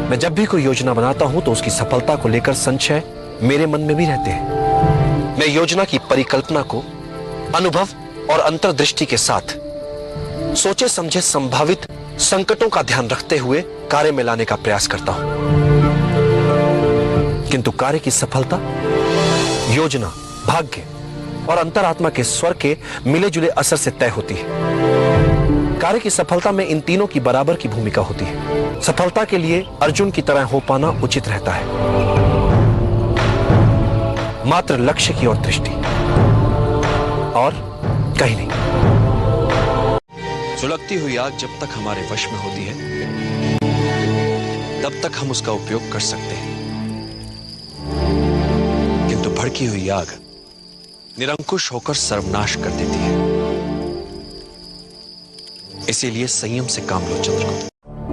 मैं जब भी कोई योजना बनाता हूं तो उसकी सफलता को लेकर संशय मेरे मन में भी रहते हैं। मैं योजना की परिकल्पना को अनुभव और अंतर्दृष्टि के साथ सोचे समझे संभावित संकटों का ध्यान रखते हुए कार्य में लाने का प्रयास करता हूं, किंतु कार्य की सफलता योजना, भाग्य और अंतरात्मा के स्वर के मिले जुले असर से तय होती है। कार्य की सफलता में इन तीनों की बराबर की भूमिका होती है। सफलता के लिए अर्जुन की तरह हो पाना उचित रहता है। मात्र लक्ष्य की ओर दृष्टि और कहीं नहीं। सुलगती हुई आग जब तक हमारे वश में होती है तब तक हम उसका उपयोग कर सकते हैं, किंतु भड़की हुई आग निरंकुश होकर सर्वनाश कर देती है। इसीलिए संयम से काम लो चंद्रगुप्त।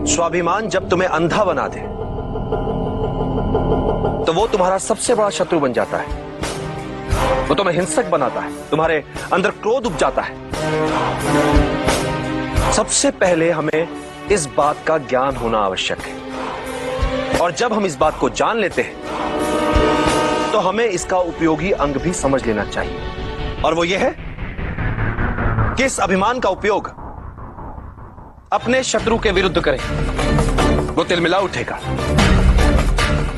स्वाभिमान जब तुम्हें अंधा बना दे तो वो तुम्हारा सबसे बड़ा शत्रु बन जाता है। वो तुम्हें हिंसक बनाता है, तुम्हारे अंदर क्रोध उपजाता है। सबसे पहले हमें इस बात का ज्ञान होना आवश्यक है, और जब हम इस बात को जान लेते हैं तो हमें इसका उपयोगी अंग भी समझ लेना चाहिए, और वो ये है कि इस अभिमान का उपयोग अपने शत्रु के विरुद्ध करें। वो तिलमिला उठेगा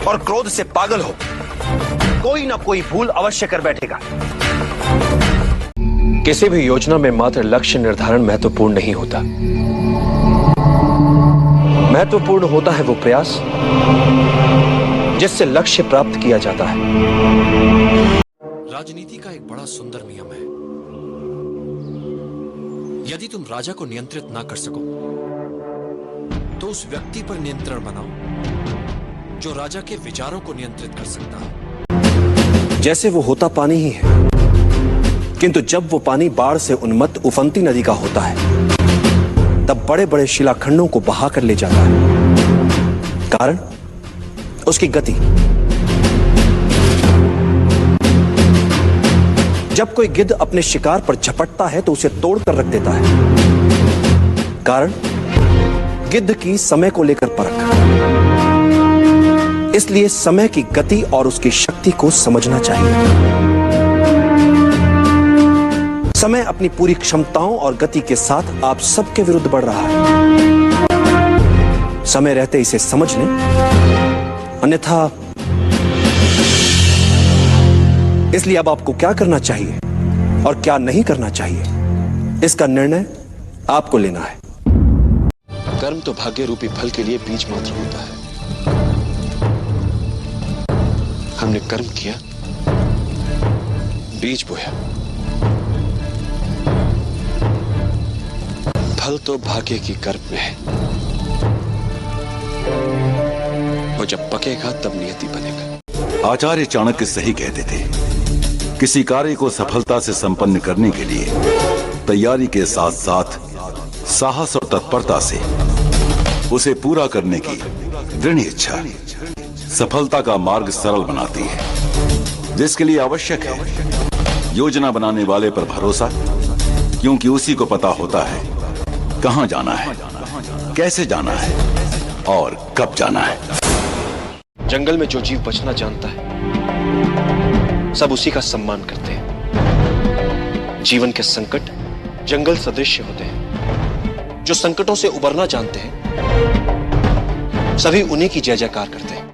और क्रोध से पागल हो कोई ना कोई भूल अवश्य कर बैठेगा। किसी भी योजना में मात्र लक्ष्य निर्धारण महत्वपूर्ण नहीं होता। महत्वपूर्ण होता है वो प्रयास जिससे लक्ष्य प्राप्त किया जाता है। राजनीति का एक बड़ा सुंदर नियम है। यदि तुम राजा को नियंत्रित ना कर सको तो उस व्यक्ति पर नियंत्रण बनाओ जो राजा के विचारों को नियंत्रित कर सकता है। जैसे वो होता पानी ही है, किंतु जब वो पानी बाढ़ से उन्मत्त उफनती नदी का होता है तब बड़े बड़े शिलाखंडों को बहा कर ले जाता है। कारण उसकी गति। जब कोई गिद्ध अपने शिकार पर झपटता है तो उसे तोड़कर रख देता है। कारण गिद्ध की समय को लेकर परख। इसलिए समय की गति और उसकी शक्ति को समझना चाहिए। समय अपनी पूरी क्षमताओं और गति के साथ आप सबके विरुद्ध बढ़ रहा है। समय रहते इसे समझ लें, अन्यथा। इसलिए अब आपको क्या करना चाहिए और क्या नहीं करना चाहिए, इसका निर्णय आपको लेना है। कर्म तो भाग्य रूपी फल के लिए बीज मात्र होता है। हमने कर्म किया, बीज बोया, फल तो भाग्य की कर्म में है। वो जब पकेगा तब नियति बनेगा। आचार्य चाणक्य सही कहते थे, किसी कार्य को सफलता से संपन्न करने के लिए तैयारी के साथ साथ साहस और तत्परता से उसे पूरा करने की दृढ़ इच्छा सफलता का मार्ग सरल बनाती है। जिसके लिए आवश्यक है योजना बनाने वाले पर भरोसा, क्योंकि उसी को पता होता है कहां जाना है, कैसे जाना है और कब जाना है। जंगल में जो जीव बचना जानता है सब उसी का सम्मान करते हैं। जीवन के संकट जंगल सदृश होते हैं। जो संकटों से उबरना जानते हैं सभी उन्हीं की जय जयकार करते हैं।